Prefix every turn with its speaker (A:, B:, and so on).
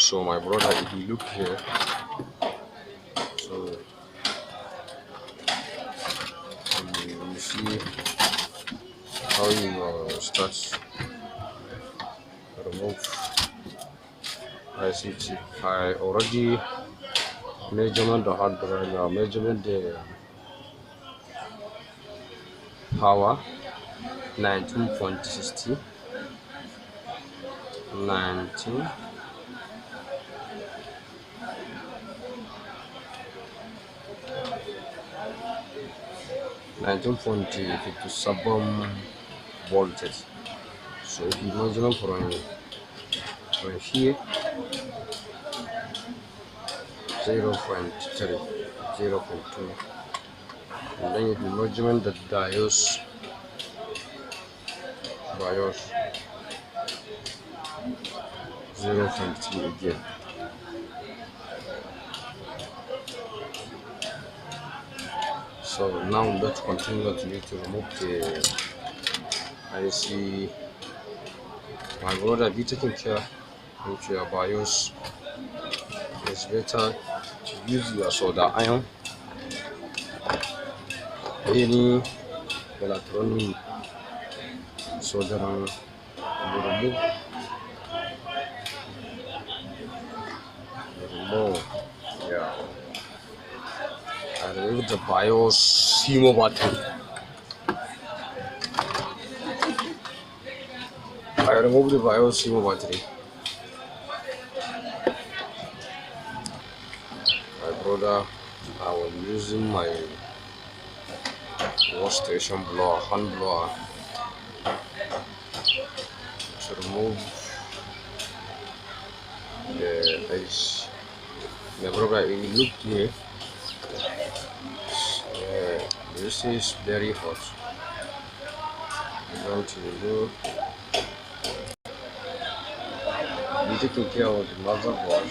A: So my brother, if you look here, so you see how you start remove ICT. I already measurement the hard drive now, measurement the power 19.60 19 19.57 voltage. So if you measure from here 0.3 0.2, and then if you measure the BIOS 0.3 again. So now let's continue to remove the IC. My brother, be taking care with your BIOS. It's better to use your solder iron, any electronic soldering. Remove, yeah. I remove the BIOS CMO button. I remove the BIOS CMO battery. My brother, I was using my workstation blower, hand blower, to remove the ice. My brother, if you look here, this is very hot. I'm going to remove. Be taking care of the motherboard.